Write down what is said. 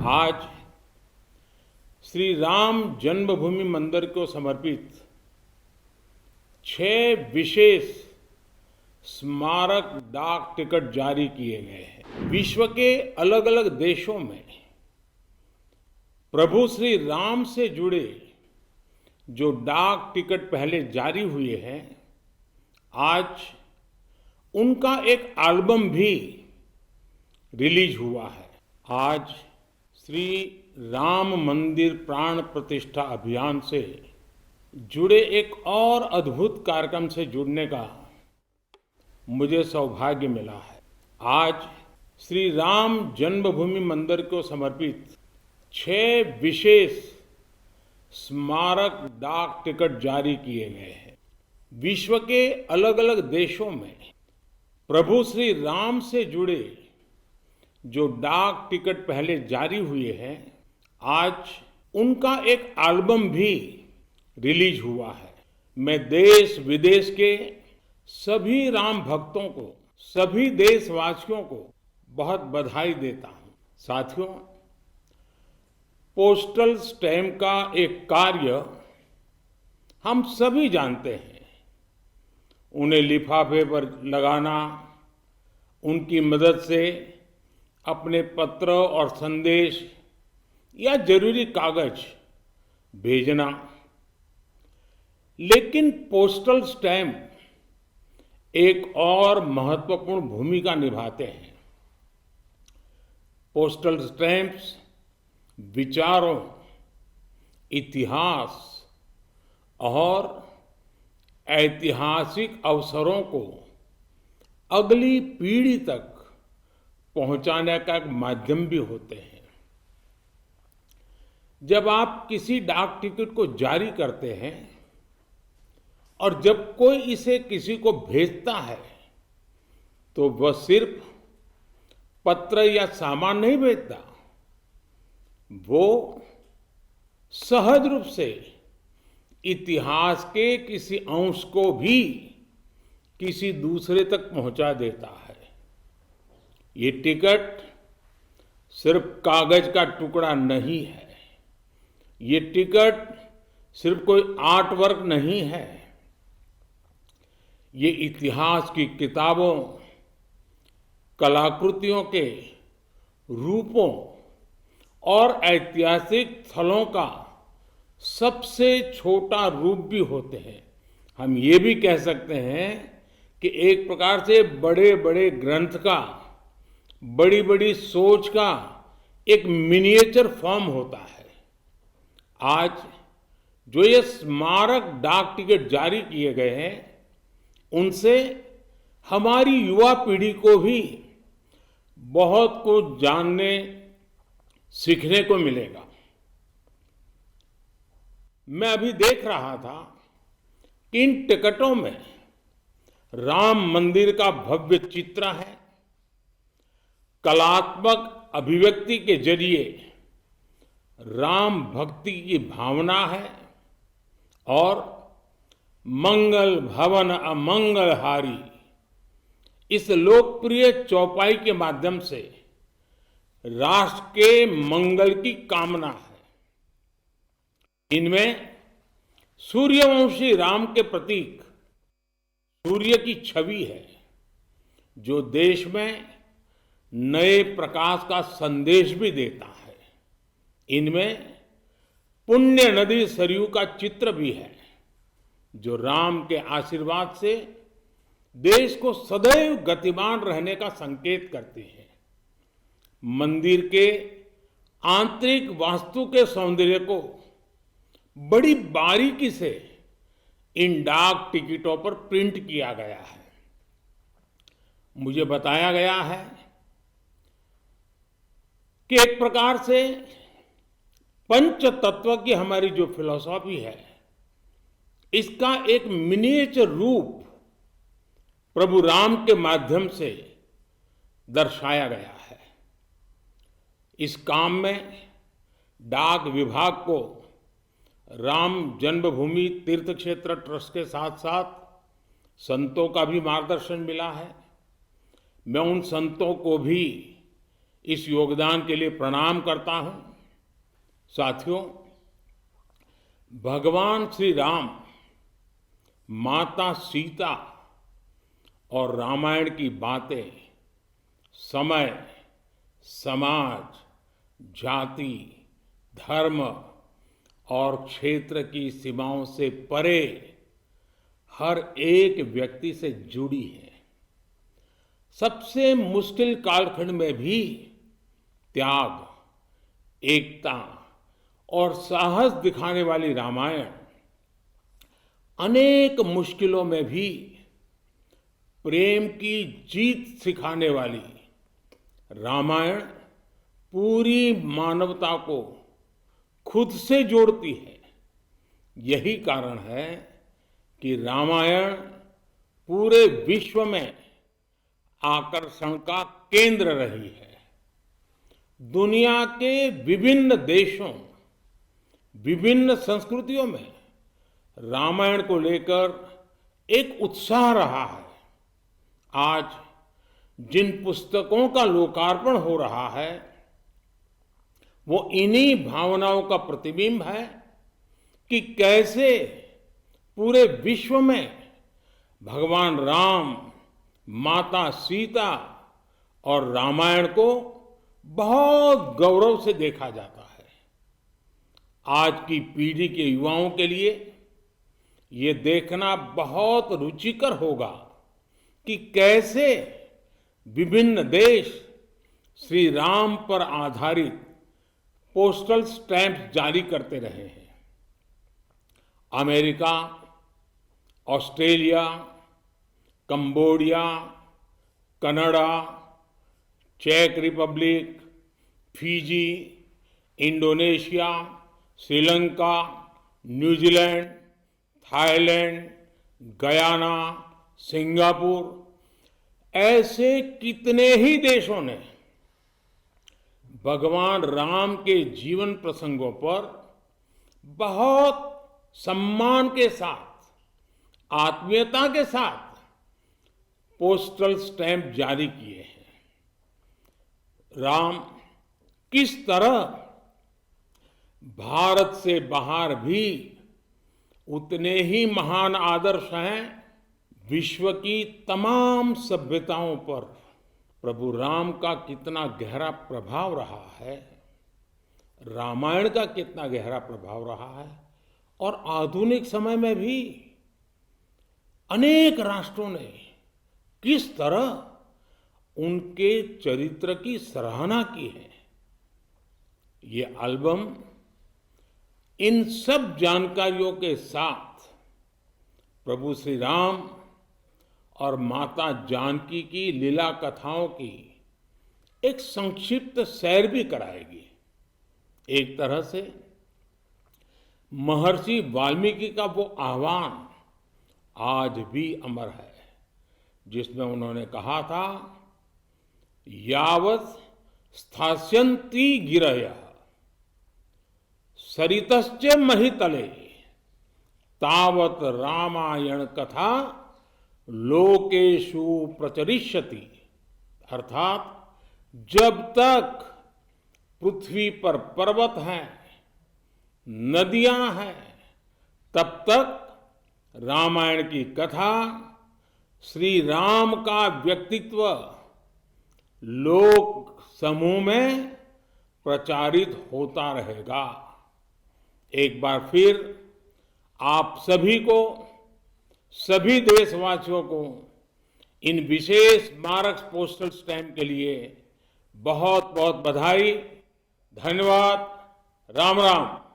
आज श्री राम जन्मभूमि मंदिर को समर्पित 6 विशेष स्मारक डाक टिकट जारी किए गए हैं। विश्व के अलग अलग देशों में प्रभु श्री राम से जुड़े जो डाक टिकट पहले जारी हुए हैं, आज उनका एक एल्बम भी रिलीज हुआ है। आज श्री राम मंदिर प्राण प्रतिष्ठा अभियान से जुड़े एक और अद्भुत कार्यक्रम से जुड़ने का मुझे सौभाग्य मिला है। आज श्री राम जन्मभूमि मंदिर को समर्पित 6 विशेष स्मारक डाक टिकट जारी किए गए हैं। विश्व के अलग अलग देशों में प्रभु श्री राम से जुड़े जो डाक टिकट पहले जारी हुए हैं, आज उनका एक एल्बम भी रिलीज हुआ है। मैं देश विदेश के सभी राम भक्तों को, सभी देशवासियों को बहुत बधाई देता हूं। साथियों, पोस्टल स्टैम्प का एक कार्य हम सभी जानते हैं। उन्हें लिफाफे पर लगाना, उनकी मदद से अपने पत्र और संदेश या जरूरी कागज भेजना। लेकिन पोस्टल स्टैम्प एक और महत्वपूर्ण भूमिका निभाते हैं। पोस्टल स्टैम्प्स विचारों, इतिहास और ऐतिहासिक अवसरों को अगली पीढ़ी तक पहुंचाने का एक माध्यम भी होते हैं। जब आप किसी डाक टिकट को जारी करते हैं और जब कोई इसे किसी को भेजता है, तो वह सिर्फ पत्र या सामान नहीं भेजता, वो सहज रूप से इतिहास के किसी अंश को भी किसी दूसरे तक पहुंचा देता है। ये टिकट सिर्फ कागज का टुकड़ा नहीं है। ये टिकट सिर्फ कोई आर्ट वर्क नहीं है। ये इतिहास की किताबों, कलाकृतियों के रूपों और ऐतिहासिक स्थलों का सबसे छोटा रूप भी होते हैं। हम ये भी कह सकते हैं कि एक प्रकार से बड़े बड़े ग्रंथ का, बड़ी बड़ी सोच का एक मिनिएचर फॉर्म होता है। आज जो ये स्मारक डाक टिकट जारी किए गए हैं, उनसे हमारी युवा पीढ़ी को भी बहुत कुछ जानने, सीखने को मिलेगा। मैं अभी देख रहा था कि इन टिकटों में राम मंदिर का भव्य चित्र है। कलात्मक अभिव्यक्ति के जरिए राम भक्ति की भावना है और मंगल भवन अमंगलहारी इस लोकप्रिय चौपाई के माध्यम से राष्ट्र के मंगल की कामना है। इनमें सूर्यवंशी राम के प्रतीक सूर्य की छवि है, जो देश में नए प्रकाश का संदेश भी देता है। इनमें पुण्य नदी सरयू का चित्र भी है, जो राम के आशीर्वाद से देश को सदैव गतिमान रहने का संकेत करती है। मंदिर के आंतरिक वास्तु के सौंदर्य को बड़ी बारीकी से इन डाक टिकटों पर प्रिंट किया गया है। मुझे बताया गया है कि एक प्रकार से पंच तत्व की हमारी जो फिलॉसफी है, इसका एक मिनिएचर रूप प्रभु राम के माध्यम से दर्शाया गया है। इस काम में डाक विभाग को राम जन्मभूमि तीर्थ क्षेत्र ट्रस्ट के साथ साथ संतों का भी मार्गदर्शन मिला है। मैं उन संतों को भी इस योगदान के लिए प्रणाम करता हूं। साथियों, भगवान श्री राम, माता सीता और रामायण की बातें समय, समाज, जाति, धर्म और क्षेत्र की सीमाओं से परे हर एक व्यक्ति से जुड़ी है। सबसे मुश्किल कालखंड में भी त्याग, एकता और साहस दिखाने वाली रामायण, अनेक मुश्किलों में भी प्रेम की जीत सिखाने वाली रामायण पूरी मानवता को खुद से जोड़ती है। यही कारण है कि रामायण पूरे विश्व में आकर्षण का केंद्र रही है। दुनिया के विभिन्न देशों, विभिन्न संस्कृतियों में रामायण को लेकर एक उत्साह रहा है। आज जिन पुस्तकों का लोकार्पण हो रहा है वो इन्हीं भावनाओं का प्रतिबिंब है कि कैसे पूरे विश्व में भगवान राम, माता सीता और रामायण को बहुत गौरव से देखा जाता है। आज की पीढ़ी के युवाओं के लिए ये देखना बहुत रुचिकर होगा कि कैसे विभिन्न देश श्री राम पर आधारित पोस्टल स्टैंप जारी करते रहे हैं। अमेरिका, ऑस्ट्रेलिया, कंबोडिया, कनाडा, चेक Republic, Fiji, Indonesia, Sri Lanka, New Zealand, Thailand, Guyana, Singapore, ऐसे कितने ही देशों ने भगवान राम के जीवन प्रसंगों पर बहुत सम्मान के साथ, आत्मीयता के साथ पोस्टल स्टैंप जारी किए हैं। राम किस तरह भारत से बाहर भी उतने ही महान आदर्श हैं। विश्व की तमाम सभ्यताओं पर प्रभु राम का कितना गहरा प्रभाव रहा है, रामायण का कितना गहरा प्रभाव रहा है, और आधुनिक समय में भी अनेक राष्ट्रों ने किस तरह उनके चरित्र की सराहना की है। ये एल्बम इन सब जानकारियों के साथ प्रभु श्री राम और माता जानकी की लीला कथाओं की एक संक्षिप्त सैर भी कराएगी। एक तरह से महर्षि वाल्मीकि का वो आह्वान आज भी अमर है, जिसमें उन्होंने कहा था, यावत् स्थास्यन्ति गिरयः सरितश्च महितले तावत् रामायण कथा लोकेषु प्रचरिष्यति। अर्थात जब तक पृथ्वी पर पर्वत हैं, नदियां हैं, तब तक रामायण की कथा, श्री राम का व्यक्तित्व लोक समूह में प्रचारित होता रहेगा। एक बार फिर आप सभी को, सभी देशवासियों को इन विशेष स्मारक पोस्टल स्टैंप के लिए बहुत बहुत बधाई। धन्यवाद। राम राम।